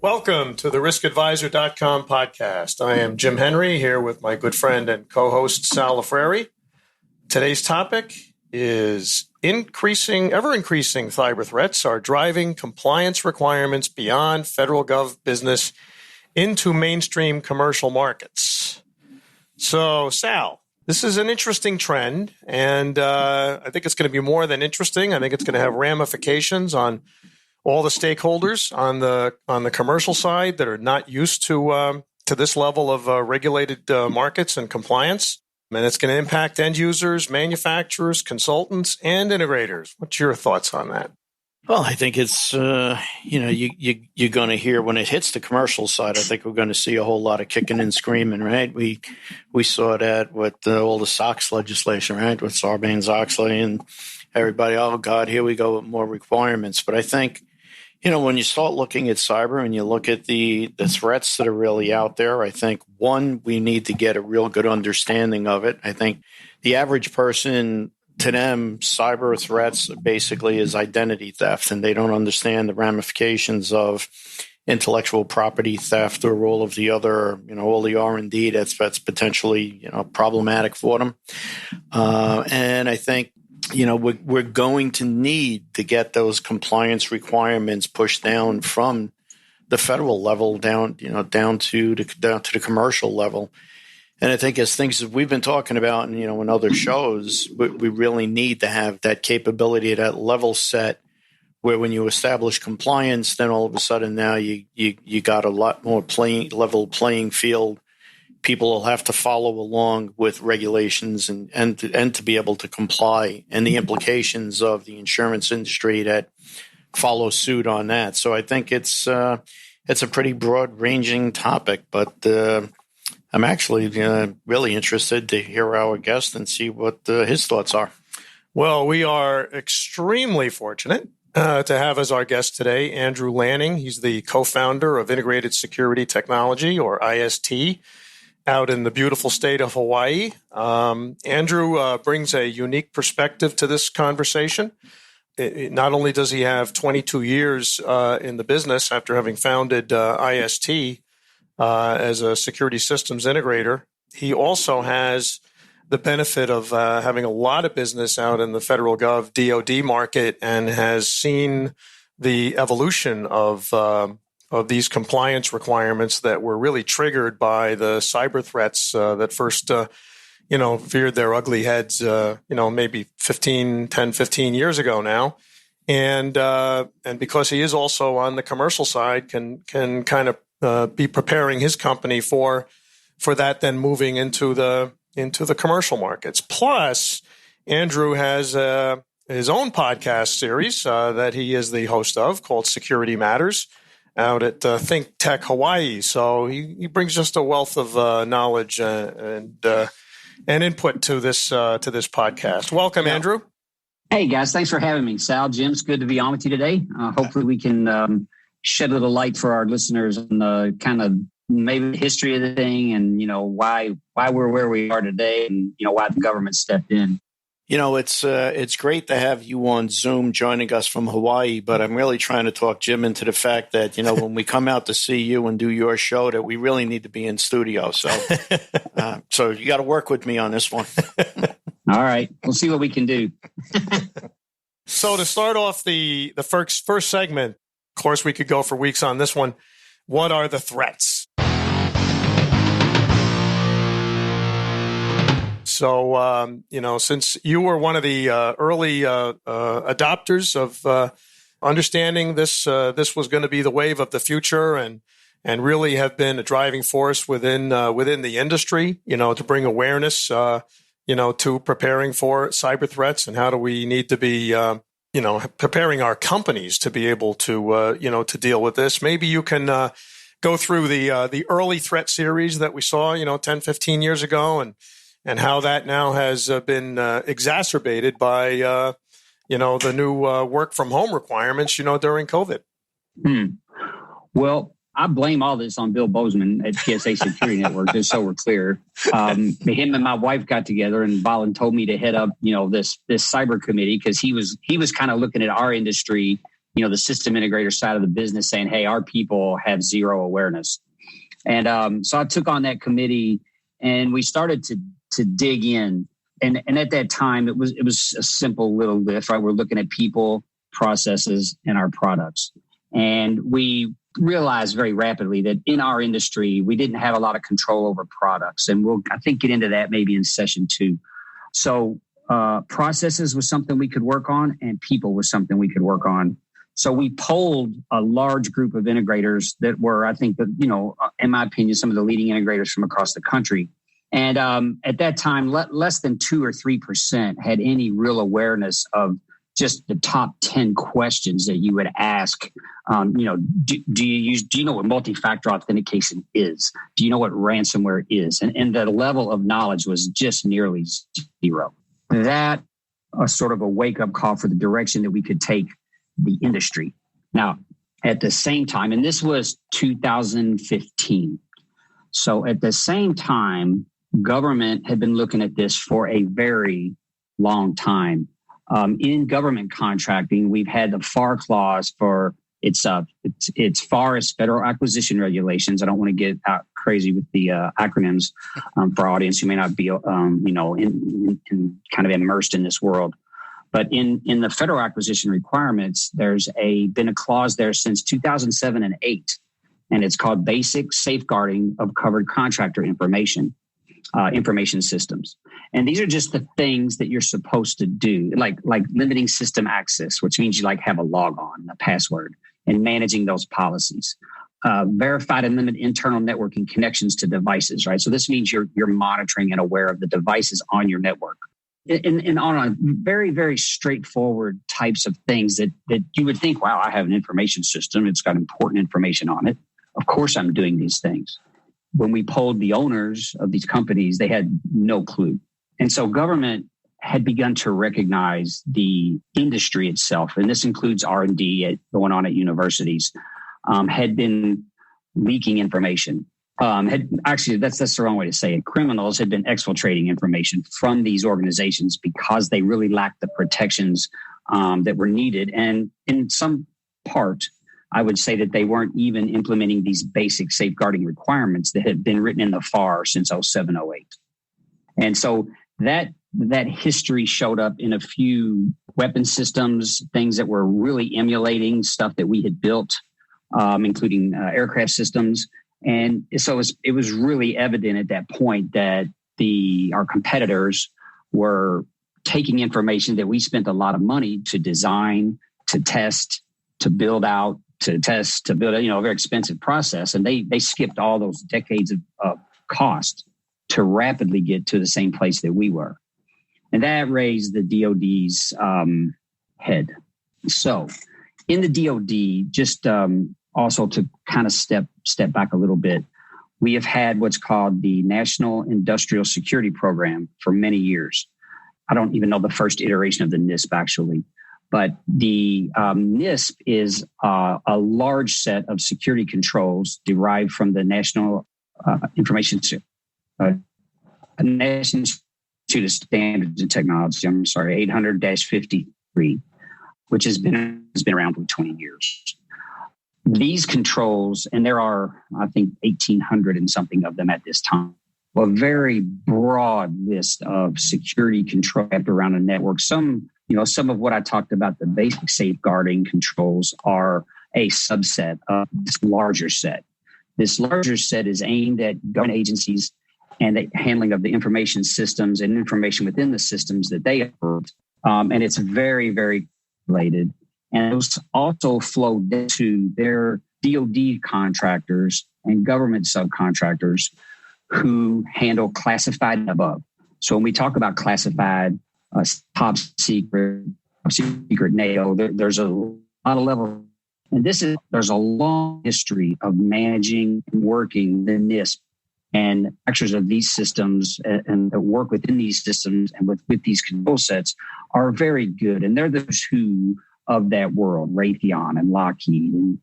Welcome to the riskadvisor.com podcast. I am Jim Henry here with my good friend and co-host Sal Lafreri. Today's topic is ever-increasing cyber threats are driving compliance requirements beyond federal gov business into mainstream commercial markets. So, Sal, this is an interesting trend, and I think it's going to be more than interesting. I think it's going to have ramifications on all the stakeholders on the commercial side that are not used to this level of regulated markets and compliance. And it's going to impact end users, manufacturers, consultants, and integrators. What's your thoughts on that? Well, I think it's, you're going to hear when it hits the commercial side, I think we're going to see a whole lot of kicking and screaming, right? We saw that with all the SOX legislation, right? With Sarbanes-Oxley and everybody, oh, God, here we go with more requirements. But I think, when you start looking at cyber and you look at the threats that are really out there, I think, one, we need to get a real good understanding of it. I think the average person, to them, cyber threats basically is identity theft, and they don't understand the ramifications of intellectual property theft or all of the other, all the R&D that's potentially, problematic for them. And I think, we're going to need to get those compliance requirements pushed down from the federal level down to the commercial level. And I think as things that we've been talking about, and in other shows, we really need to have that capability, that level set, where when you establish compliance, then all of a sudden now you got a lot more level playing field. People will have to follow along with regulations and to be able to comply, and the implications of the insurance industry that follow suit on that. So I think it's a pretty broad ranging topic, but I'm actually really interested to hear our guest and see what his thoughts are. Well, we are extremely fortunate to have as our guest today Andrew Lanning. He's the co-founder of Integrated Security Technology, or IST, out in the beautiful state of Hawaii. Andrew brings a unique perspective to this conversation. Not only does he have 22 years in the business after having founded IST as a security systems integrator, he also has the benefit of having a lot of business out in the federal gov DoD market, and has seen the evolution of these compliance requirements that were really triggered by the cyber threats that first, veered their ugly heads, maybe 15 years ago now. And because he is also on the commercial side, can kind of be preparing his company for that, then moving into the commercial markets. Plus, Andrew has his own podcast series that he is the host of, called Security Matters, out at Think Tech Hawaii. So he brings just a wealth of knowledge and input to this podcast. Welcome, Andrew. Hey, guys. Thanks for having me. Sal, Jim, it's good to be on with you today. Hopefully we can shed a little light for our listeners on the kind of maybe the history of the thing, and, why we're where we are today, and, why the government stepped in. It's great to have you on Zoom joining us from Hawaii, but I'm really trying to talk Jim into the fact that, when we come out to see you and do your show, that we really need to be in studio. So, so you got to work with me on this one. All right. We'll see what we can do. So to start off the first segment, of course, we could go for weeks on this one. What are the threats? So, since you were one of the early adopters of understanding this was going to be the wave of the future, and really have been a driving force within the industry, to bring awareness, to preparing for cyber threats, and how do we need to be, preparing our companies to be able to, to deal with this. Maybe you can go through the early threat series that we saw, 10, 15 years ago, and how that now has been exacerbated by, the new work from home requirements, during COVID. Well, I blame all this on Bill Bozeman at TSA Security Network, just so we're clear. Him and my wife got together, and Bolin told me to head up, this cyber committee, because he was kind of looking at our industry the system integrator side of the business saying, hey, our people have zero awareness. And so I took on that committee and we started to dig in. And at that time, it was a simple little lift, right? We're looking at people, processes, and our products. And we realized very rapidly that in our industry, we didn't have a lot of control over products. And we'll, I think, get into that maybe in session 2. So processes was something we could work on, and people was something we could work on. So we polled a large group of integrators that were, I think, in my opinion, some of the leading integrators from across the country. And at that time, less than 2 or 3% had any real awareness of just the top 10 questions that you would ask. Do you know what multi-factor authentication is? Do you know what ransomware is? And the level of knowledge was just nearly zero. That sort of a wake-up call for the direction that we could take the industry. Now, at the same time, and this was 2015. So at the same time, government had been looking at this for a very long time. In government contracting, we've had the FAR clause for it's FAR is Federal Acquisition Regulations. I don't want to get out crazy with the acronyms for our audience who may not be in kind of immersed in this world. But in the federal acquisition requirements, there's been a clause there since 2007 and 8, and it's called Basic Safeguarding of Covered Contractor Information systems. And these are just the things that you're supposed to do, like limiting system access, which means you have a log on, a password, and managing those policies. Verified and limit internal networking connections to devices, right? So this means you're monitoring and aware of the devices on your network. And on a very, very straightforward types of things that you would think, wow, I have an information system. It's got important information on it. Of course, I'm doing these things. When we polled the owners of these companies, they had no clue. And so government had begun to recognize the industry itself, and this includes R&D going on at universities, had been leaking information. Actually, that's the wrong way to say it. Criminals had been exfiltrating information from these organizations because they really lacked the protections that were needed. And in some part, I would say that they weren't even implementing these basic safeguarding requirements that had been written in the FAR since 07, 08. And so that history showed up in a few weapon systems, things that were really emulating stuff that we had built, including aircraft systems. And so it was really evident at that point that our competitors were taking information that we spent a lot of money to design, to test, to build out, to test, to build a very expensive process. And they skipped all those decades of cost to rapidly get to the same place that we were. And that raised the DOD's head. So in the DOD, just also to kind of step back a little bit, we have had what's called the National Industrial Security Program for many years. I don't even know the first iteration of the NISP, actually. But the NISP is a large set of security controls derived from the National Institute of Standards and Technology. 800-53, which has been around for 20 years. These controls, and there are, I think, 1,800 and something of them at this time, a very broad list of security controls around a network. Some of what I talked about, the basic safeguarding controls, are a subset of this larger set. This larger set is aimed at government agencies and the handling of the information systems and information within the systems that they have. And it's very, very related. And those also flow to their DOD contractors and government subcontractors who handle classified and above. So when we talk about classified, top secret NATO, there's a lot of levels. And there's a long history of managing and working the NISP, and actors of these systems and that work within these systems and with these control sets are very good. And they're those who of that world, Raytheon and Lockheed and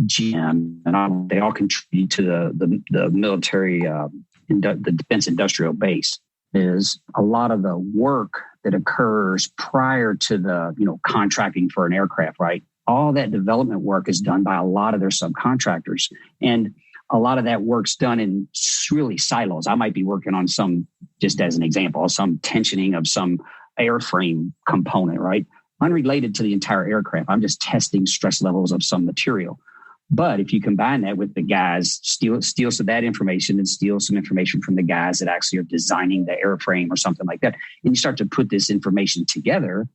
GM, and they all contribute to the military, the defense industrial base. Is a lot of the work that occurs prior to the contracting for an aircraft, right? all that development work is done by a lot of their subcontractors. And a lot of that work's done in really silos. I might be working on some, just as an example, some tensioning of some airframe component, right? Unrelated to the entire aircraft. I'm just testing stress levels of some material. But if you combine that with the guys, steal some of that information and steal some information from the guys that actually are designing the airframe or something like that, and you start to put this information together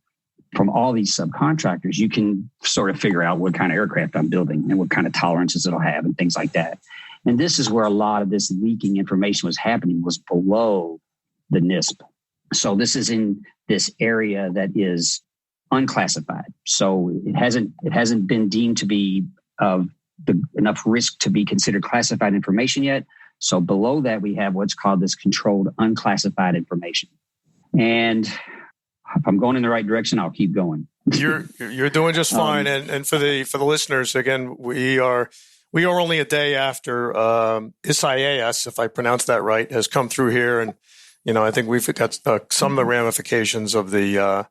from all these subcontractors, you can sort of figure out what kind of aircraft I'm building and what kind of tolerances it'll have and things like that. And this is where a lot of this leaking information was happening, was below the NISP. So this is in this area that is unclassified. So it hasn't been deemed to be of enough risk to be considered classified information yet. So below that, we have what's called this controlled unclassified information. And if I'm going in the right direction, I'll keep going. You're doing just fine. And for the listeners, again, we are only a day after SIAS, if I pronounce that right, has come through here, and I think we've got some of the ramifications of the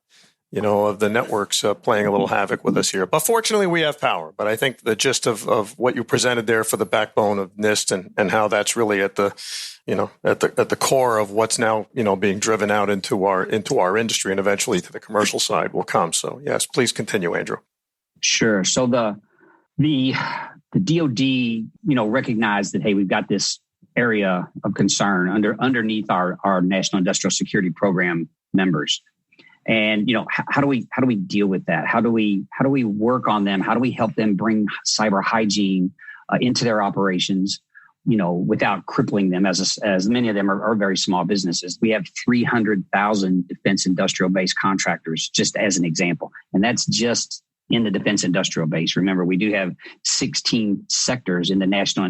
of the networks playing a little havoc with us here. But fortunately, we have power. But I think the gist of what you presented there for the backbone of NIST and how that's really at the core of what's now being driven out into our industry and eventually to the commercial side will come. So yes, please continue, Andrew. Sure. So the DoD recognized that, hey, we've got this area of concern underneath our National Industrial Security Program members. And, how do we deal with that? How do we work on them? How do we help them bring cyber hygiene into their operations, without crippling them, as many of them are very small businesses? We have 300,000 defense industrial base contractors, just as an example. And that's just in the defense industrial base. Remember, we do have 16 sectors in the National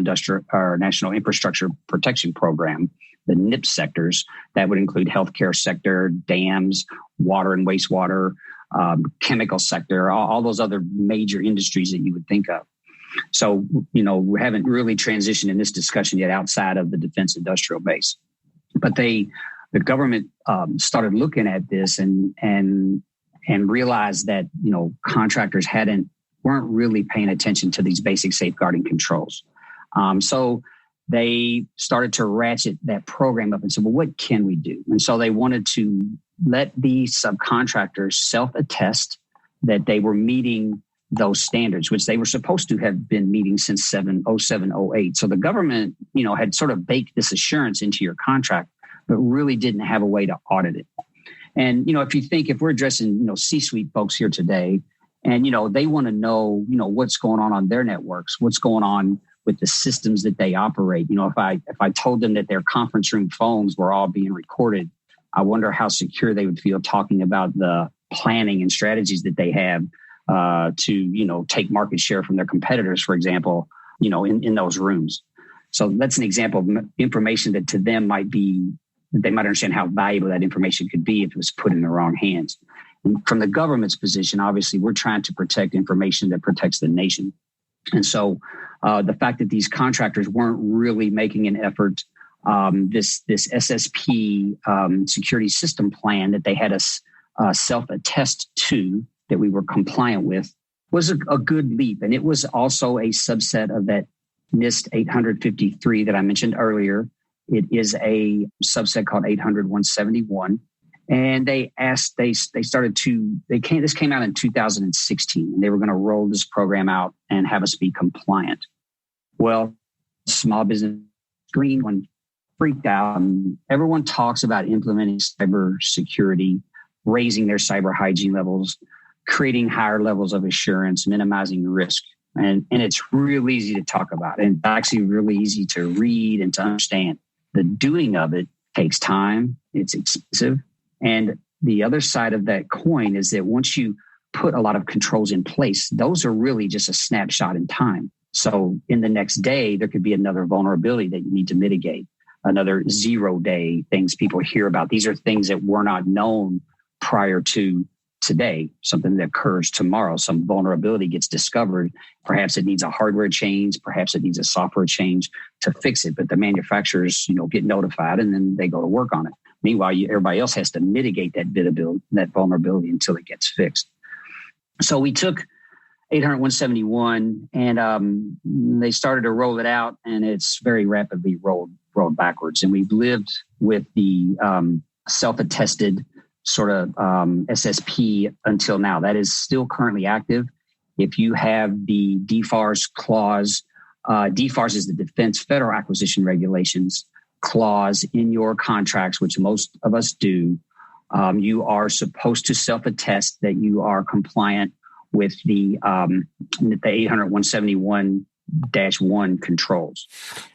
Infrastructure Protection Program, the NIPS sectors. That would include healthcare sector, dams, water and wastewater, chemical sector, all those other major industries that you would think of. So, we haven't really transitioned in this discussion yet outside of the defense industrial base. But the government started looking at this and realized that, contractors weren't really paying attention to these basic safeguarding controls. So they started to ratchet that program up and said, well, what can we do? And so they wanted to let these subcontractors self-attest that they were meeting those standards, which they were supposed to have been meeting since 07, 08. So the government, had sort of baked this assurance into your contract, but really didn't have a way to audit it. And, if we're addressing, C-suite folks here today, and, they want to know, what's going on their networks, what's going on with the systems that they operate. If I told them that their conference room phones were all being recorded, I wonder how secure they would feel talking about the planning and strategies that they have to take market share from their competitors, for example, in those rooms. So that's an example of information that to them they might understand how valuable that information could be if it was put in the wrong hands. And from the government's position, obviously, we're trying to protect information that protects the nation. And so the fact that these contractors weren't really making an effort, this SSP security system plan that they had us self-attest to, that we were compliant with, was a good leap. And it was also a subset of that NIST 853 that I mentioned earlier. It is a subset called 800-171. And this came out in 2016, and they were going to roll this program out and have us be compliant. Well, small business green one freaked out. And everyone talks about implementing cyber security, raising their cyber hygiene levels, creating higher levels of assurance, minimizing risk. And it's real easy to talk about, and actually really easy to read and to understand. The doing of it takes time. It's expensive. And the other side of that coin is that once you put a lot of controls in place, those are really just a snapshot in time. So in the next day, there could be another vulnerability that you need to mitigate, another 0-day things people hear about. These are things that were not known prior to today, something that occurs tomorrow. Some vulnerability gets discovered. Perhaps it needs a hardware change. Perhaps it needs a software change to fix it. But the manufacturers, get notified, and then they go to work on it. Meanwhile, everybody else has to mitigate that vulnerability until it gets fixed. So we took 800.171, and they started to roll it out, and it's very rapidly rolled backwards. And we've lived with the self-attested sort of SSP until now. That is still currently active. If you have the DFARS clause, DFARS is the Defense Federal Acquisition Regulations clause in your contracts, which most of us do. You are supposed to self-attest that you are compliant with the 800.171-1 controls.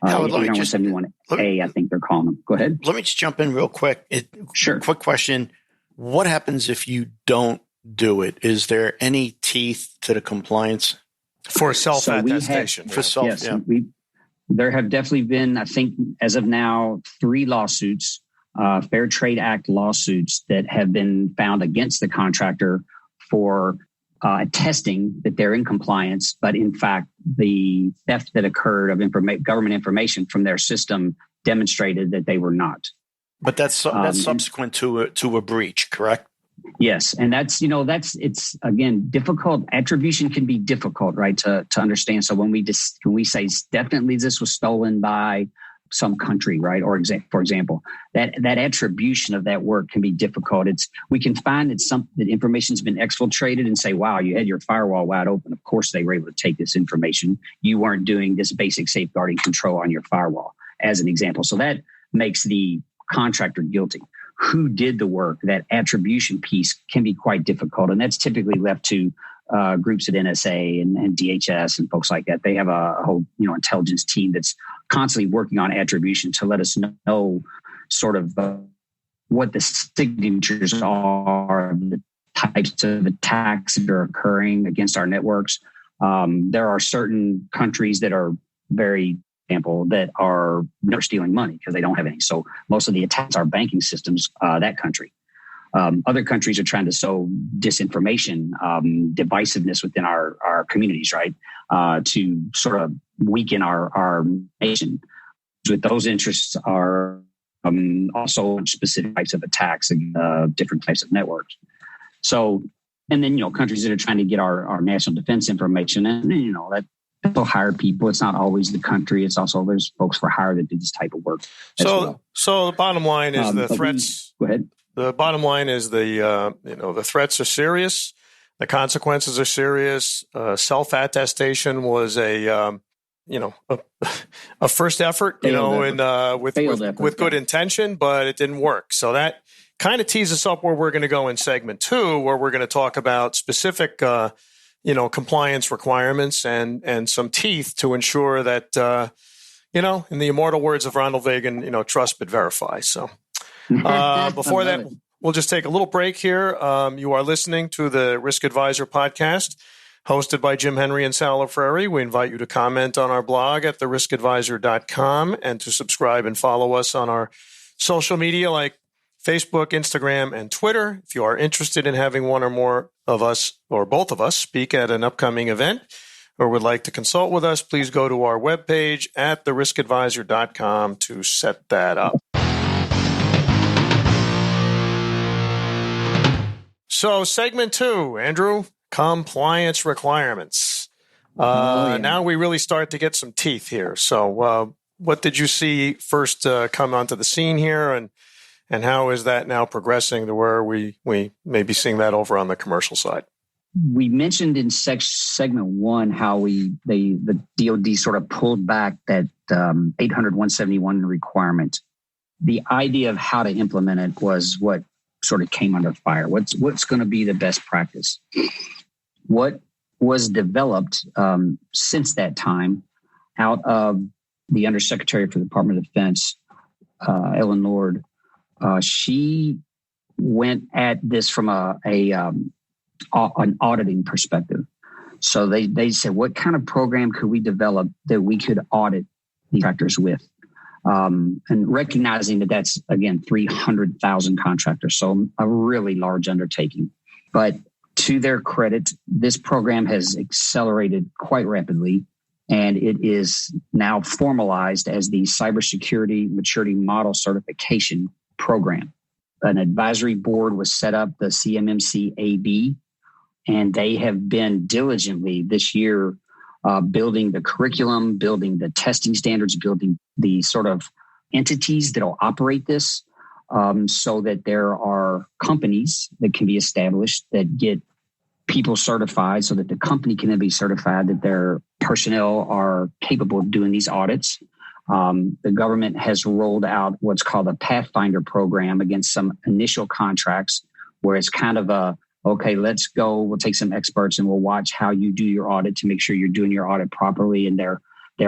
800.171A, I think they're calling them. Go ahead. Let me just jump in real quick. Sure. Quick question. What happens if you don't do it? Is there any teeth to the compliance? For self-attestation. There have definitely been, I think, as of now, 3 lawsuits, Fair Trade Act lawsuits that have been found against the contractor for attesting that they're in compliance, but in fact, the theft that occurred of government information from their system demonstrated that they were not. But that's subsequent to a breach, correct? Yes, and it's again difficult. Attribution can be difficult, right, to understand. So when we say definitely this was stolen by some country, right, or for example, that attribution of that work can be difficult. We can find that information's been exfiltrated and say, wow, you had your firewall wide open. Of course, they were able to take this information. You weren't doing this basic safeguarding control on your firewall, as an example. So that makes the contractor guilty. Who did the work? That attribution piece can be quite difficult, and that's typically left to groups at NSA and DHS and folks like that. They have a whole intelligence team that's constantly working on attribution to let us know sort of what the signatures are, the types of attacks that are occurring against our networks. There are certain countries that are very example that are never stealing money because they don't have any. So most of the attacks are banking systems, that country. Other countries are trying to sow disinformation, divisiveness within our communities, right? To sort of weaken our nation. With those interests are also specific types of attacks and different types of networks. So, and then, countries that are trying to get our national defense information, and that people hire people. It's not always the country. It's also there's folks for hire that do this type of work. So the bottom line is the threats. Go ahead. The bottom line is the threats are serious. The consequences are serious. Self-attestation was a first effort, with good intention, but it didn't work. So that kind of tees us up where we're going to go in segment 2, where we're going to talk about specific compliance requirements and some teeth to ensure that, in the immortal words of Ronald Reagan, trust but verify. So before that, we'll just take a little break here. You are listening to the Risk Advisor podcast, hosted by Jim Henry and Sal Lafreri. We invite you to comment on our blog at theriskadvisor.com and to subscribe and follow us on our social media like Facebook, Instagram, and Twitter. If you are interested in having one or more of us or both of us speak at an upcoming event or would like to consult with us, please go to our webpage at theriskadvisor.com to set that up. So segment 2, Andrew, compliance requirements. Now we really start to get some teeth here. So what did you see first come onto the scene here, and how is that now progressing to where we may be seeing that over on the commercial side? We mentioned in segment 1 how the DoD sort of pulled back that 800.171 requirement. The idea of how to implement it was what sort of came under fire. What's going to be the best practice? What was developed since that time out of the Undersecretary for the Department of Defense, Ellen Lord. She went at this from an auditing perspective. So they said, what kind of program could we develop that we could audit these contractors with? And recognizing that that's, again, 300,000 contractors. So a really large undertaking. But to their credit, this program has accelerated quite rapidly, and it is now formalized as the Cybersecurity Maturity Model Certification Program. An advisory board was set up, the CMMC-AB, And they have been diligently this year building the curriculum, building the testing standards, building the sort of entities that will operate this, so that there are companies that can be established that get people certified, so that the company can then be certified that their personnel are capable of doing these audits. The government has rolled out what's called a Pathfinder program against some initial contracts, where it's kind of okay, let's go, we'll take some experts and we'll watch how you do your audit to make sure you're doing your audit properly. And they're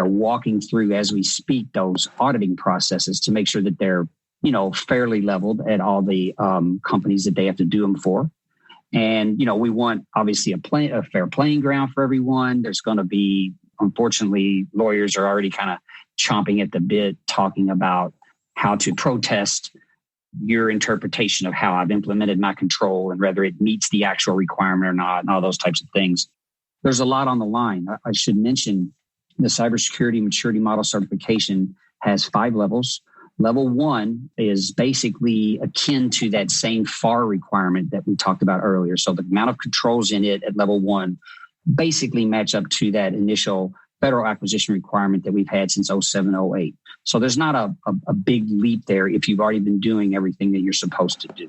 walking through, as we speak, those auditing processes to make sure that they're, fairly leveled at all the companies that they have to do them for. And, we want obviously a fair playing ground for everyone. There's going to be, unfortunately, lawyers are already kind of chomping at the bit, talking about how to protest your interpretation of how I've implemented my control and whether it meets the actual requirement or not, and all those types of things. There's a lot on the line. I should mention the Cybersecurity Maturity Model Certification has 5 levels. Level 1 is basically akin to that same FAR requirement that we talked about earlier. So the amount of controls in it at level 1 basically match up to that initial federal acquisition requirement that we've had since 07, 08. So there's not a big leap there if you've already been doing everything that you're supposed to do.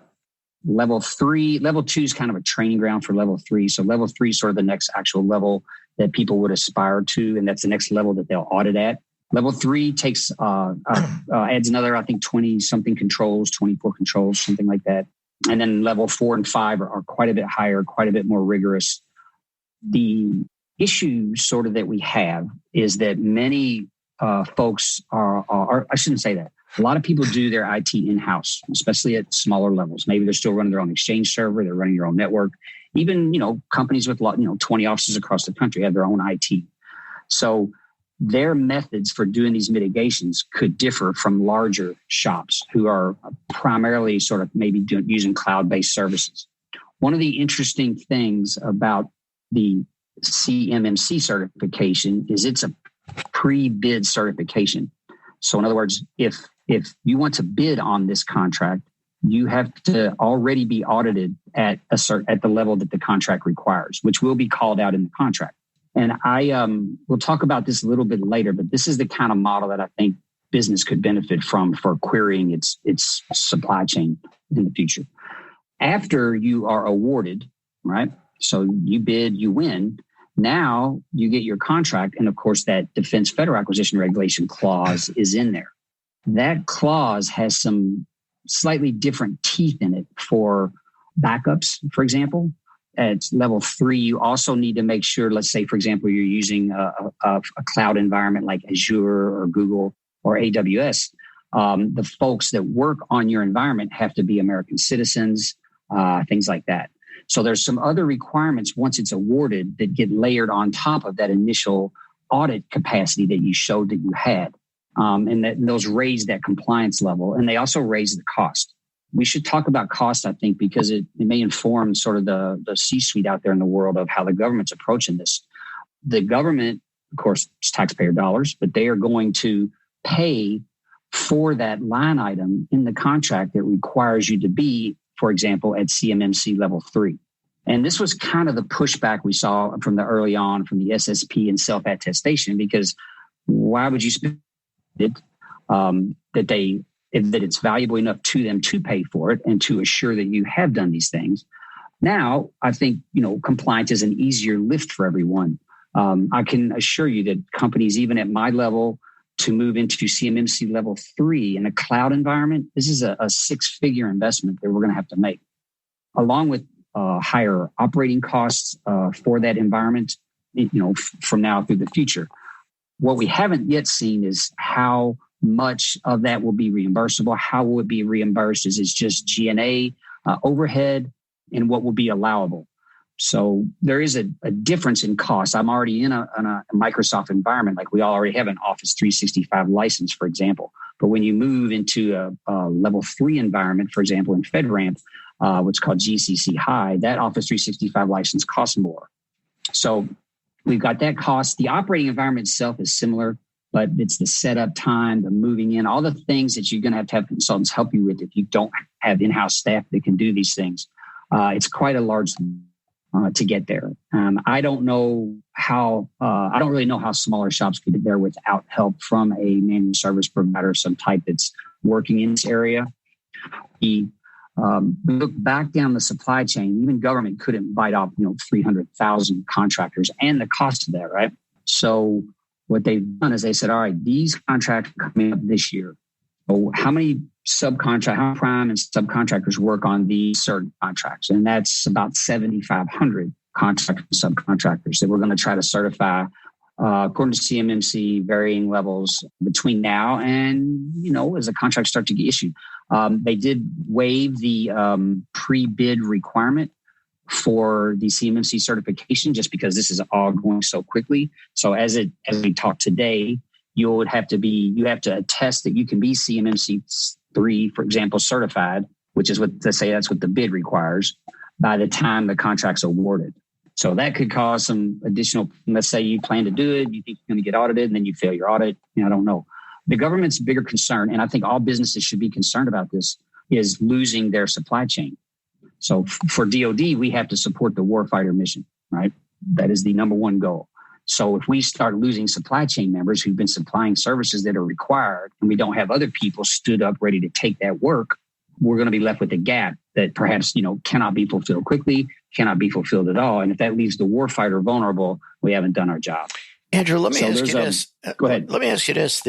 Level 2 is kind of a training ground for level 3. So level 3 is sort of the next actual level that people would aspire to, and that's the next level that they'll audit at. Level 3 takes adds another, I think, 20-something controls, 24 controls, something like that. And then level 4 and 5 are quite a bit higher, quite a bit more rigorous. The issue sort of that we have is that many folks are, I shouldn't say that. A lot of people do their IT in-house, especially at smaller levels. Maybe they're still running their own Exchange server. They're running their own network. Even, companies with, 20 offices across the country have their own IT. So their methods for doing these mitigations could differ from larger shops who are primarily sort of maybe using cloud-based services. One of the interesting things about the CMMC certification is it's a pre-bid certification. So in other words, if you want to bid on this contract, you have to already be audited at the level that the contract requires, which will be called out in the contract. And we'll talk about this a little bit later, but this is the kind of model that I think business could benefit from for querying its supply chain in the future. After you are awarded, right? So you bid, you win. Now you get your contract. And of course, that Defense Federal Acquisition Regulation clause is in there. That clause has some slightly different teeth in it for backups, for example. At level 3, you also need to make sure, let's say, for example, you're using a cloud environment like Azure or Google or AWS. The folks that work on your environment have to be American citizens, things like that. So there's some other requirements once it's awarded that get layered on top of that initial audit capacity that you showed that you had. And those raise that compliance level, and they also raise the cost. We should talk about cost, I think, because it may inform sort of the C-suite out there in the world of how the government's approaching this. The government, of course, it's taxpayer dollars, but they are going to pay for that line item in the contract that requires you to be, for example, at CMMC level 3. And this was kind of the pushback we saw from the early on from the SSP and self-attestation, because why would you spend it that it's valuable enough to them to pay for it and to assure that you have done these things? Now, I think, compliance is an easier lift for everyone. I can assure you that companies, even at my level, to move into CMMC level 3 in a cloud environment, this is a 6-figure investment that we're going to have to make, along with higher operating costs for that environment, from now through the future. What we haven't yet seen is how much of that will be reimbursable. How will it be reimbursed? Is it just G&A, overhead, and what will be allowable? So there is a difference in cost. I'm already in a Microsoft environment, like we already have an Office 365 license, for example. But when you move into a level 3 environment, for example, in FedRAMP, what's called GCC High, that Office 365 license costs more. So we've got that cost. The operating environment itself is similar, but it's the setup time, the moving in, all the things that you're going to have consultants help you with if you don't have in-house staff that can do these things. It's quite a large to get there. I don't know how. I don't really know how smaller shops could get there without help from a managed service provider of some type that's working in this area. We look back down the supply chain. Even government couldn't bite off 300,000 contractors and the cost of that, right? So what they've done is they said, all right, these contracts are coming up this year. So how many prime and subcontractors work on these certain contracts? And that's about 7,500 contractors and subcontractors that we're going to try to certify according to CMMC, varying levels between now and, as the contracts start to get issued. They did waive the pre-bid requirement for the CMMC certification just because this is all going so quickly. So as we talk today, you have to attest that you can be CMMC 3, for example, certified, which is that's what the bid requires by the time the contract's awarded. So that could cause some additional, let's say you plan to do it, you think you're going to get audited, and then you fail your audit. I don't know. The government's bigger concern, and I think all businesses should be concerned about this, is losing their supply chain. So for DoD, we have to support the warfighter mission, right? That is the number one goal. So if we start losing supply chain members who've been supplying services that are required, and we don't have other people stood up ready to take that work, we're going to be left with a gap that perhaps, cannot be fulfilled quickly, cannot be fulfilled at all. And if that leaves the warfighter vulnerable, we haven't done our job. Andrew, let me ask you this. Go ahead. Let me ask you this.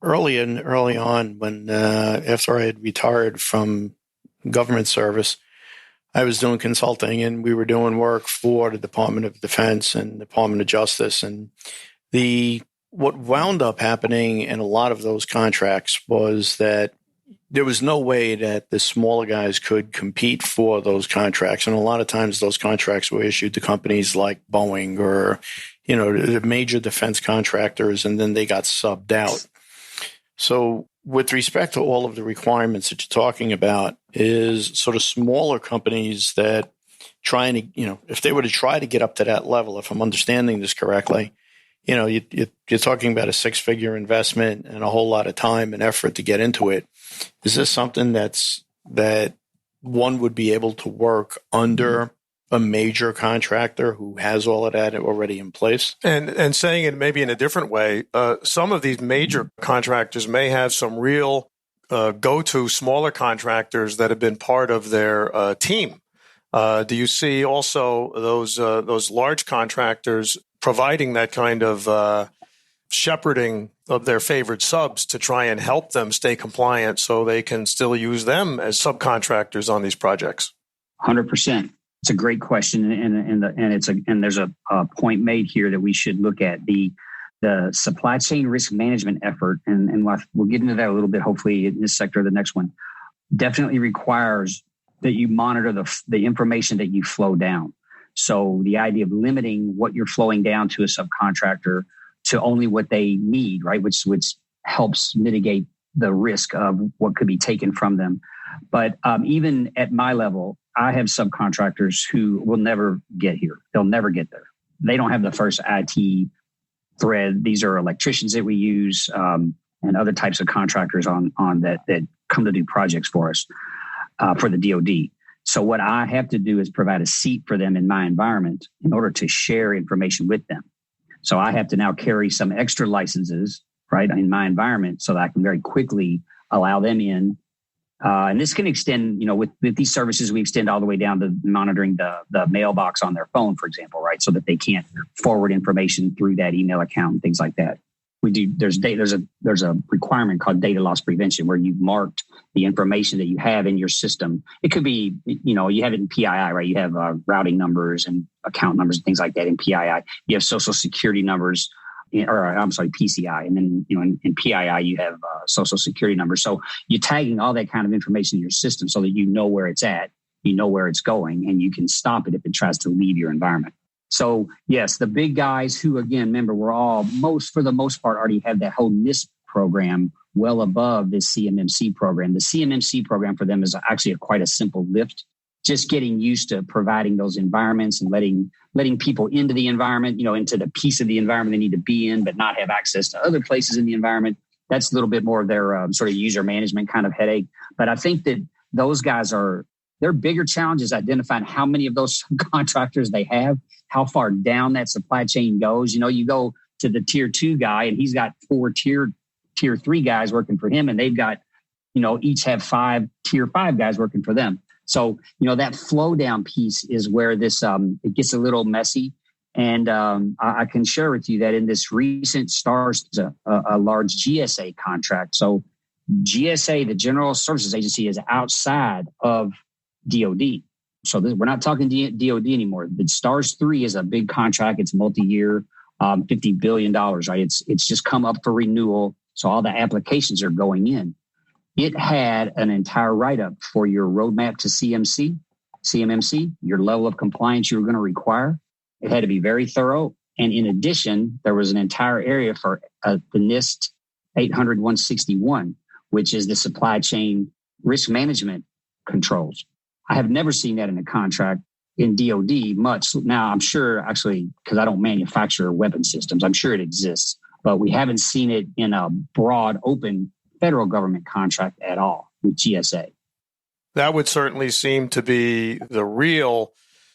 Early on, when after I had retired from government service, I was doing consulting, and we were doing work for the Department of Defense and Department of Justice. And what wound up happening in a lot of those contracts was that there was no way that the smaller guys could compete for those contracts. And a lot of times those contracts were issued to companies like Boeing or, the major defense contractors, and then they got subbed out. So with respect to all of the requirements that you're talking about, is sort of smaller companies that trying to, if they were to try to get up to that level, if I'm understanding this correctly, you're talking about a 6-figure investment and a whole lot of time and effort to get into it. Is this something that one would be able to work under a major contractor who has all of that already in place? And saying it maybe in a different way, some of these major contractors may have some real go-to smaller contractors that have been part of their team. Do you see also those large contractors providing that kind of shepherding of their favorite subs to try and help them stay compliant so they can still use them as subcontractors on these projects? 100%. It's a great question, and there's a point made here that we should look at the supply chain risk management effort, and we'll get into that a little bit. Hopefully, in this sector, the next one definitely requires that you monitor the information that you flow down. So the idea of limiting what you're flowing down to a subcontractor to only what they need, right, which helps mitigate the risk of what could be taken from them. But even at my level, I have subcontractors who will never get here. They'll never get there. They don't have the first IT thread. These are electricians that we use and other types of contractors on that come to do projects for us for the DoD. So what I have to do is provide a seat for them in my environment in order to share information with them. So I have to now carry some extra licenses, right, in my environment so that I can very quickly allow them in. And this can extend, with these services, we extend all the way down to monitoring the mailbox on their phone, for example, right? So that they can't forward information through that email account and things like that. There's a requirement called data loss prevention where you've marked the information that you have in your system. It could be, you have it in PII, right? You have routing numbers and account numbers and things like that in PII. You have social security numbers, PCI. And then, in PII, you have social security numbers. So you're tagging all that kind of information in your system so that you know where it's at, you know where it's going, and you can stop it if it tries to leave your environment. So yes, the big guys who, again, remember, we're all for the most part already have that whole NISP program well above this CMMC program. The CMMC program for them is actually quite a simple lift. Just getting used to providing those environments and letting people into the environment, into the piece of the environment they need to be in, but not have access to other places in the environment. That's a little bit more of their sort of user management kind of headache. But I think that those guys are Their bigger challenge is identifying how many of those subcontractors they have, how far down that supply chain goes. You go to the tier 2 guy and he's got 4 tier 3 guys working for him, and they've got, each have 5 tier 5 guys working for them. So, that flow down piece is where this, it gets a little messy. And I can share with you that in this recent STARS, a large GSA contract. So GSA, the General Services Agency, is outside of DOD. So we're not talking DOD anymore. The STARS 3 is a big contract. It's multi-year, $50 billion, right? It's just come up for renewal. So all the applications are going in. It had an entire write-up for your roadmap to CMMC, your level of compliance you were going to require. It had to be very thorough. And in addition, there was an entire area for the NIST 800-161, which is the supply chain risk management controls. I have never seen that in a contract in DOD much. Now, I'm sure, actually, because I don't manufacture weapon systems, I'm sure it exists, but we haven't seen it in a broad, open federal government contract at all with GSA. That would certainly seem to be the real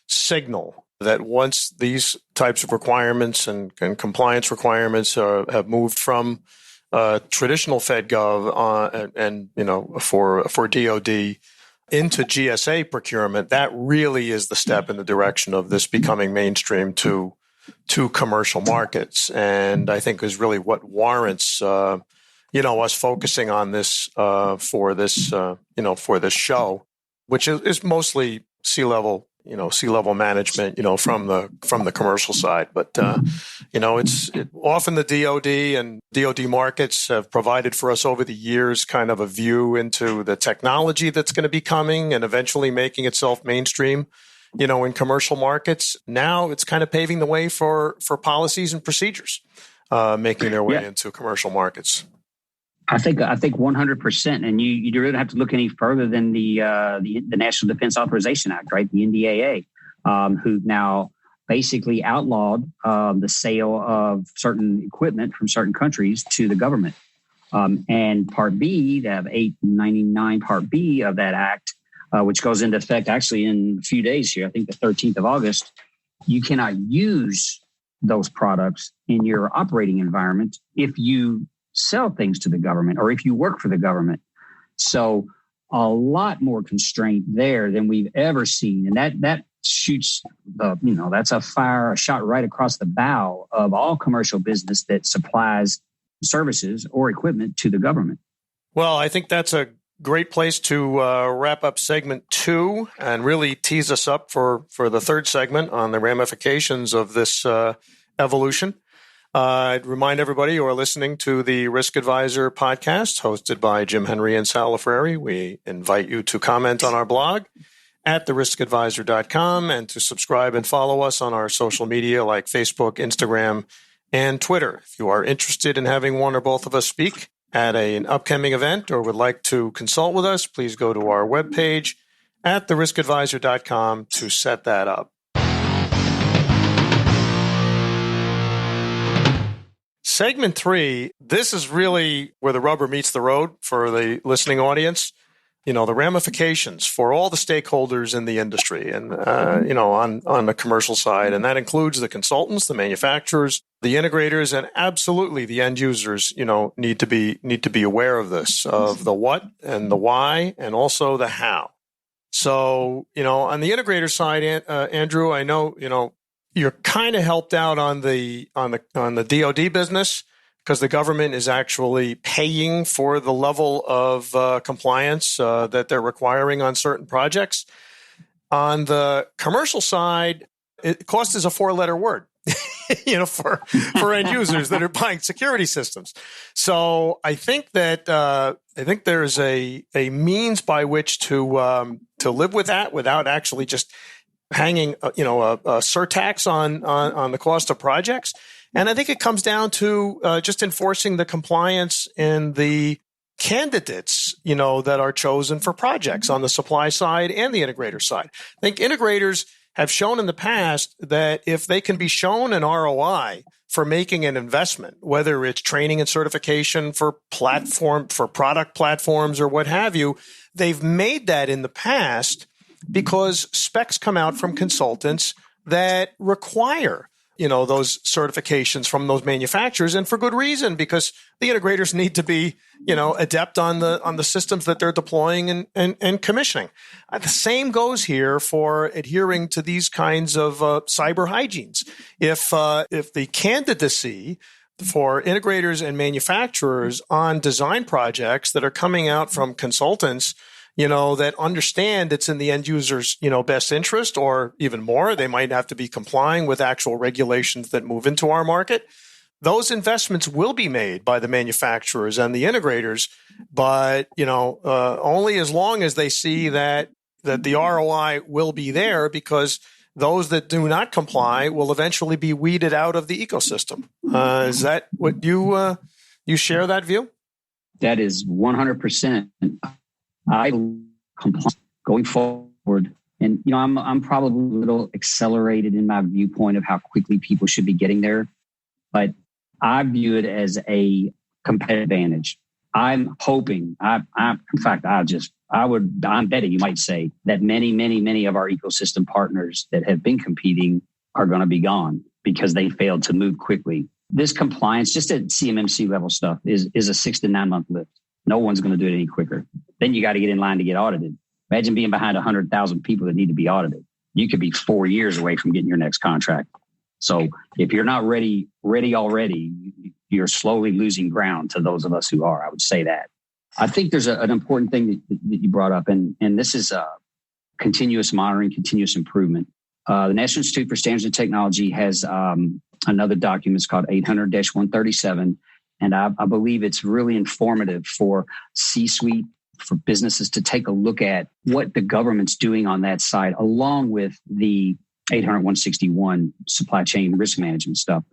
signal that once these types of requirements and compliance requirements have moved from traditional FedGov for DOD into GSA procurement, that really is the step in the direction of this becoming mainstream to commercial markets, and I think is really what warrants us focusing on this for this show, which is mostly C-level management, from the commercial side. But, it's often the DOD and DOD markets have provided for us over the years kind of a view into the technology that's going to be coming and eventually making itself mainstream, in commercial markets. Now it's kind of paving the way for policies and procedures, making their way into commercial markets. I think 100%, and you don't have to look any further than the National Defense Authorization Act, right? The NDAA, who now basically outlawed the sale of certain equipment from certain countries to the government. And Part B, they have 899 Part B of that act, which goes into effect actually in a few days here. I think the 13th of August. You cannot use those products in your operating environment if you sell things to the government or if you work for the government. So a lot more constraint there than we've ever seen. And that shoots, that's a shot right across the bow of all commercial business that supplies services or equipment to the government. Well, I think that's a great place to wrap up segment 2 and really tease us up for the third segment on the ramifications of this evolution. I'd remind everybody you are listening to the Risk Advisor podcast hosted by Jim Henry and Sal Lafreri. We invite you to comment on our blog at theriskadvisor.com and to subscribe and follow us on our social media like Facebook, Instagram, and Twitter. If you are interested in having one or both of us speak at an upcoming event or would like to consult with us, please go to our webpage at theriskadvisor.com to set that up. Segment 3, this is really where the rubber meets the road for the listening audience. The ramifications for all the stakeholders in the industry and, on the commercial side. And that includes the consultants, the manufacturers, the integrators, and absolutely the end users, need to be aware of this, of the what and the why and also the how. So, on the integrator side, Andrew, I know, you're kind of helped out on the DoD business because the government is actually paying for the level of compliance that they're requiring on certain projects. On the commercial side, cost is a 4-letter word, for end users that are buying security systems. So I think that there's a means by which to live with that without actually just hanging, a surtax on the cost of projects. And I think it comes down to just enforcing the compliance in the candidates, that are chosen for projects on the supply side and the integrator side. I think integrators have shown in the past that if they can be shown an ROI for making an investment, whether it's training and certification for product platforms or what have you, they've made that in the past because specs come out from consultants that require those certifications from those manufacturers, and for good reason, because the integrators need to be, adept on the systems that they're deploying and commissioning. The same goes here for adhering to these kinds of cyber hygienes. If the candidacy for integrators and manufacturers on design projects that are coming out from consultants, that understand it's in the end user's, best interest, or even more, they might have to be complying with actual regulations that move into our market. Those investments will be made by the manufacturers and the integrators, but, only as long as they see that the ROI will be there, because those that do not comply will eventually be weeded out of the ecosystem. Is that what you share that view? That is 100%. I comply going forward. And, I'm probably a little accelerated in my viewpoint of how quickly people should be getting there. But I view it as a competitive advantage. I'm hoping, I'm betting, you might say, that many of our ecosystem partners that have been competing are going to be gone because they failed to move quickly. This compliance, just at CMMC level stuff, is a 6 to 9 month lift. No one's going to do it any quicker. Then you got to get in line to get audited. Imagine being behind 100,000 people that need to be audited. You could be 4 years away from getting your next contract. So if you're not ready already, you're slowly losing ground to those of us who are. I would say that. I think there's an important thing that you brought up, and this is continuous monitoring, continuous improvement. The National Institute for Standards and Technology has another document. It's called 800-137. And I believe it's really informative for C-suite, for businesses to take a look at what the government's doing on that side, along with the 800-161 supply chain risk management stuff.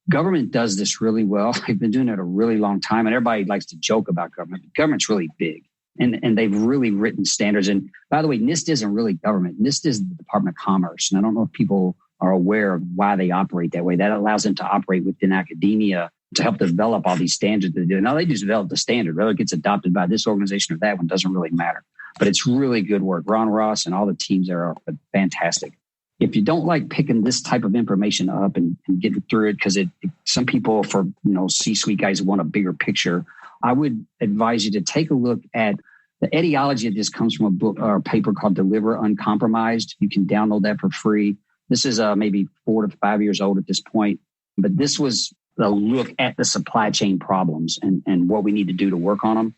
Government does this really well. They've been doing it a really long time. And everybody likes to joke about government. But government's really big. And they've really written standards. And by the way, NIST isn't really government. NIST is the Department of Commerce. And I don't know if people are aware of why they operate that way. That allows them to operate within academia to help develop all these standards that they do. Now, they just develop the standard. Whether it gets adopted by this organization or that one doesn't really matter. But it's really good work. Ron Ross and all the teams there are fantastic. If you don't like picking this type of information up and getting through it, because some people for C-suite guys want a bigger picture, I would advise you to take a look at the etiology of this. Comes from a book or a paper called Deliver Uncompromised. You can download that for free. This is maybe 4 to 5 years old at this point, but this was a look at the supply chain problems and what we need to do to work on them.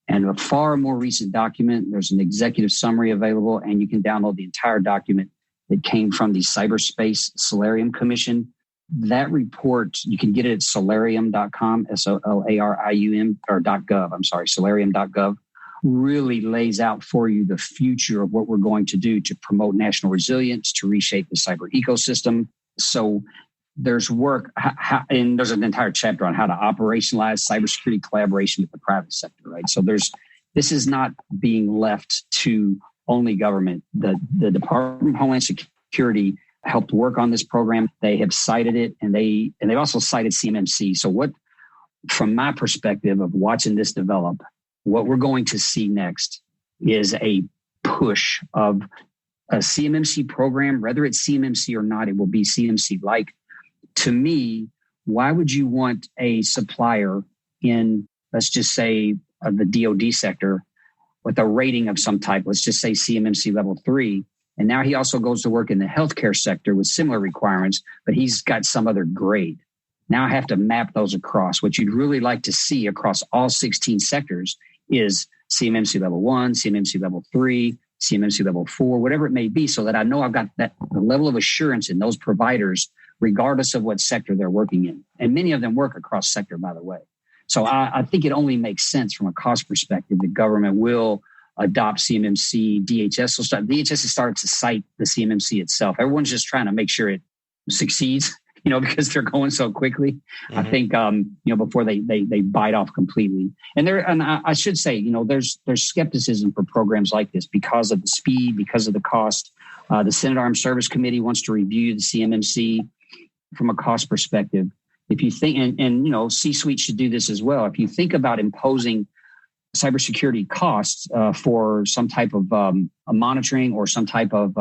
And a far more recent document, there's an executive summary available, and you can download the entire document that came from the Cyberspace Solarium Commission. That report, you can get it at solarium.com, SOLARIUM, or .gov, I'm sorry, solarium.gov, really lays out for you the future of what we're going to do to promote national resilience, to reshape the cyber ecosystem. So there's work, and there's an entire chapter on how to operationalize cybersecurity collaboration with the private sector, right? So this is not being left to only government. The Department of Homeland Security helped work on this program. They have cited it, and they also cited CMMC. So what, from my perspective of watching this develop, what we're going to see next is a push of a CMMC program. Whether it's CMMC or not, it will be CMMC-like. To me, why would you want a supplier in, let's just say, the DoD sector with a rating of some type, let's just say CMMC level 3, and now he also goes to work in the healthcare sector with similar requirements, but he's got some other grade. Now I have to map those across. What you'd really like to see across all 16 sectors is CMMC level 1, CMMC level 3, CMMC level 4, whatever it may be, so that I know I've got the level of assurance in those providers, regardless of what sector they're working in. And many of them work across sector, by the way. So I think it only makes sense from a cost perspective. The government will adopt CMMC. DHS has started to cite the CMMC itself. Everyone's just trying to make sure it succeeds, because they're going so quickly. Mm-hmm. I think, before they bite off completely. And I should say, there's skepticism for programs like this because of the speed, because of the cost. The Senate Armed Service Committee wants to review the CMMC from a cost perspective. If you think, and C-suite should do this as well. If you think about imposing cybersecurity costs for some type of monitoring or some type of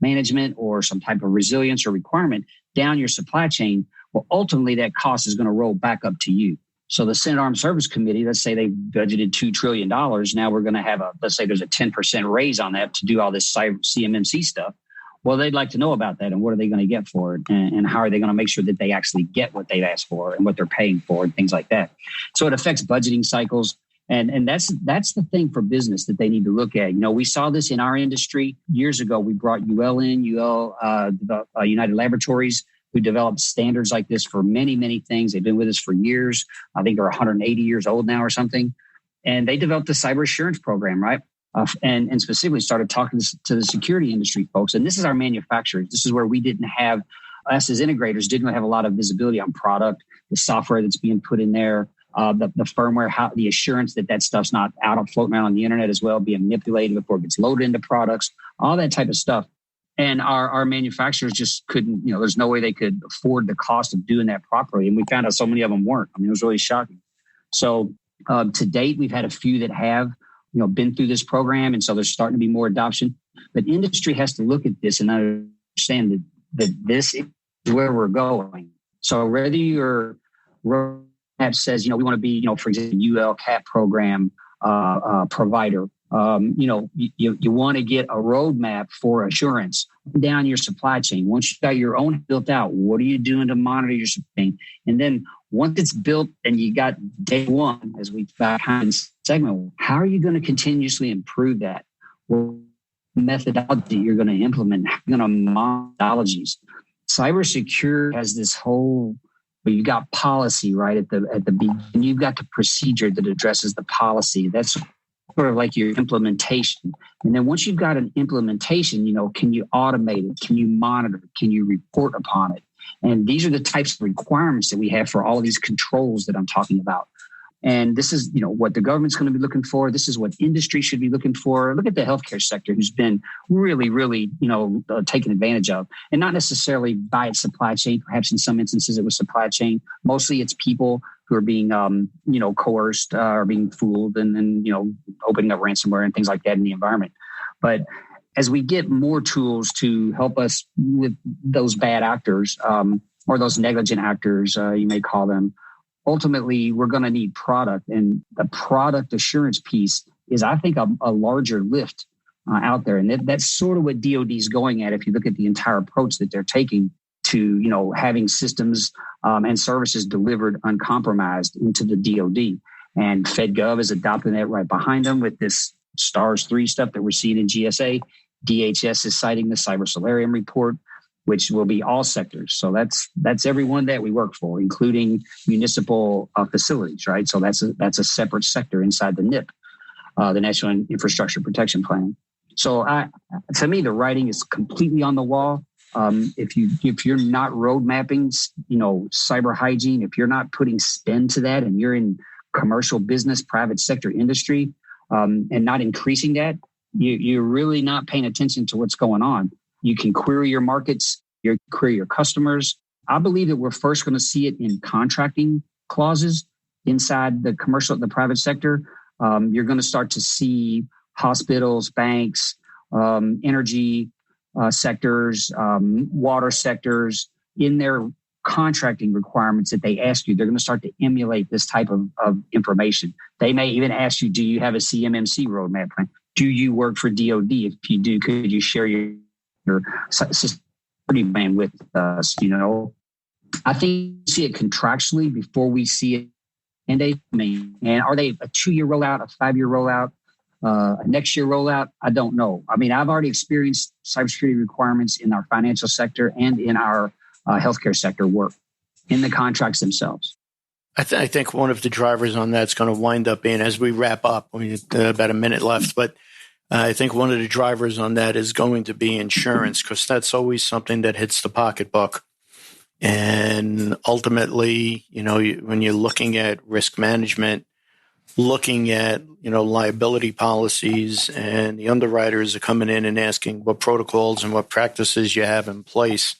management or some type of resilience or requirement down your supply chain, well, ultimately that cost is going to roll back up to you. So the Senate Armed Service Committee, let's say they budgeted $2 trillion. Now we're going to have let's say there's a 10% raise on that to do all this cyber CMMC stuff. Well, they'd like to know about that and what are they going to get for it, and how are they going to make sure that they actually get what they've asked for and what they're paying for and things like that. So it affects budgeting cycles. And that's the thing for business that they need to look at. You know, we saw this in our industry years ago. We brought UL in, United Laboratories, who developed standards like this for many, many things. They've been with us for years. I think they're 180 years old now or something. And they developed a cyber assurance program, right? And specifically started talking to the security industry folks. And this is our manufacturers. This is where we didn't have, us as integrators, didn't have a lot of visibility on product, the software that's being put in there, the firmware, how the assurance that stuff's not out floating around on the internet as well, being manipulated before it gets loaded into products, all that type of stuff. And our manufacturers just couldn't, there's no way they could afford the cost of doing that properly. And we found out so many of them weren't. I mean, it was really shocking. So to date, we've had a few that have, been through this program. And so there's starting to be more adoption. But industry has to look at this and understand that this is where we're going. So whether your roadmap says, we want to be, for example, UL CAP program provider, you want to get a roadmap for assurance down your supply chain. Once you got your own built out, what are you doing to monitor your supply chain? And then once it's built and you got day one, as we found in segment, how are you going to continuously improve that? What methodology you're going to implement? How are you going to methodologies? Cybersecurity has this whole, but you've got policy right at the beginning. You've got the procedure that addresses the policy. That's sort of like your implementation. And then once you've got an implementation, can you automate it? Can you monitor it? Can you report upon it? And these are the types of requirements that we have for all of these controls that I'm talking about. And this is, what the government's going to be looking for. This is what industry should be looking for. Look at the healthcare sector, who's been really, really, taken advantage of, and not necessarily by its supply chain. Perhaps in some instances it was supply chain. Mostly it's people who are being, coerced or being fooled and opening up ransomware and things like that in the environment. But as we get more tools to help us with those bad actors or those negligent actors, you may call them, ultimately, we're going to need product. And the product assurance piece is, I think, a larger lift out there. And that's sort of what DoD is going at if you look at the entire approach that they're taking to, having systems and services delivered uncompromised into the DoD. And FedGov is adopting that right behind them with this STARS 3 stuff that we're seeing in GSA. DHS is citing the Cyber Solarium report, which will be all sectors. So that's everyone that we work for, including municipal facilities, right? So that's a separate sector inside the NIP, the National Infrastructure Protection Plan. So to me, the writing is completely on the wall. If you're not road mapping, cyber hygiene, if you're not putting spend to that, and you're in commercial business, private sector industry, and not increasing that, you're really not paying attention to what's going on. You can query your markets, query your customers. I believe that we're first going to see it in contracting clauses inside the private sector. You're going to start to see hospitals, banks, energy sectors, water sectors in their contracting requirements that they ask you. They're going to start to emulate this type of information. They may even ask you, do you have a CMMC roadmap plan? Do you work for DoD? If you do, could you share your security plan with us? I think we see it contractually before we see it in a main. And are they a 2-year rollout, a 5-year rollout, a next year rollout? I don't know. I mean, I've already experienced cybersecurity requirements in our financial sector and in our healthcare sector work in the contracts themselves. I think one of the drivers on that's going to wind up being, as we wrap up, we have about a minute left, but I think one of the drivers on that is going to be insurance, because that's always something that hits the pocketbook. And ultimately, when you're looking at risk management, looking at, liability policies, and the underwriters are coming in and asking what protocols and what practices you have in place,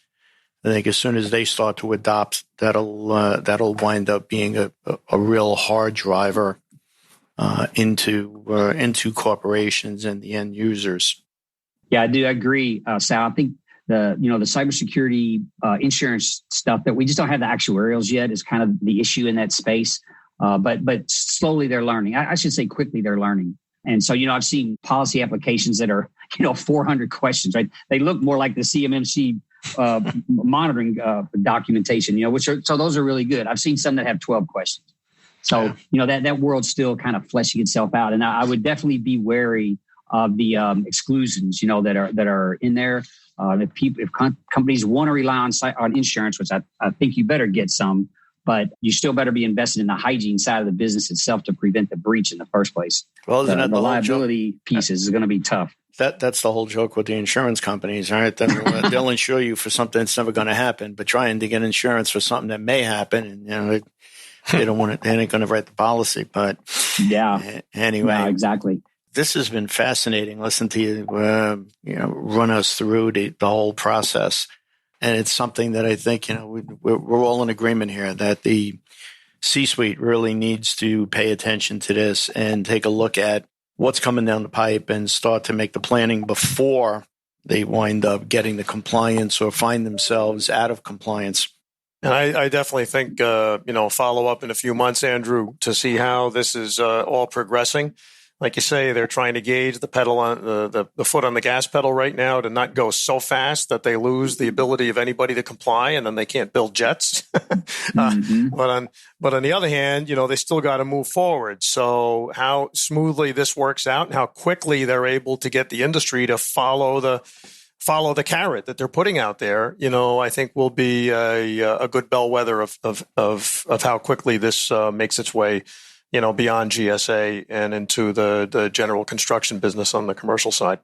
I think as soon as they start to adopt, that'll wind up being a real hard driver into corporations and the end users. Yeah, I do agree, Sal. I think the cybersecurity insurance stuff that we just don't have the actuarials yet is kind of the issue in that space. But slowly they're learning. I should say quickly they're learning. And so, I've seen policy applications that are, 400 questions, right? They look more like the CMMC monitoring documentation, so those are really good. I've seen some that have 12 questions. So, that world's still kind of fleshing itself out. And I would definitely be wary of the exclusions, that are in there. If companies want to rely on insurance, which I think you better get some, but you still better be invested in the hygiene side of the business itself to prevent the breach in the first place. Well, isn't the the liability pieces is going to be tough. That's the whole joke with the insurance companies, right? They'll insure you for something that's never going to happen, but trying to get insurance for something that may happen, and they don't want it. They ain't going to write the policy. But anyway, exactly. This has been fascinating. Listen to you, run us through the whole process. And it's something that I think, we're all in agreement here that the C-suite really needs to pay attention to this and take a look at what's coming down the pipe and start to make the planning before they wind up getting the compliance or find themselves out of compliance. And I definitely think, follow up in a few months, Andrew, to see how this is all progressing. Like you say, they're trying to gauge the pedal on the foot on the gas pedal right now to not go so fast that they lose the ability of anybody to comply, and then they can't build jets. But on the other hand, they still got to move forward. So how smoothly this works out and how quickly they're able to get the industry to follow the carrot that they're putting out there, I think will be a good bellwether of how quickly this makes its way, beyond GSA and into the general construction business on the commercial side.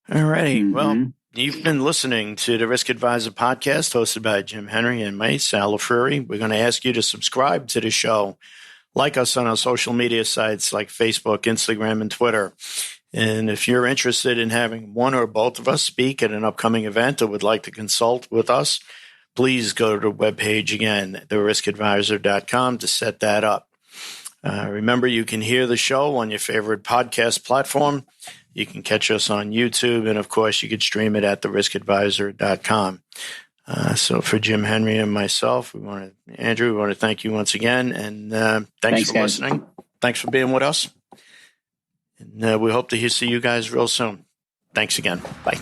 All righty. Mm-hmm. Well, you've been listening to the Risk Advisor podcast hosted by Jim Henry and me, Sal LaFrury. We're going to ask you to subscribe to the show. Like us on our social media sites like Facebook, Instagram, and Twitter. And if you're interested in having one or both of us speak at an upcoming event or would like to consult with us, please go to the webpage again, theriskadvisor.com, to set that up. Remember, you can hear the show on your favorite podcast platform. You can catch us on YouTube, and of course, you can stream it at theriskadvisor.com. So for Jim Henry and myself, Andrew, we want to thank you once again, and thanks for listening. Thanks for being with us. And we hope to see you guys real soon. Thanks again. Bye.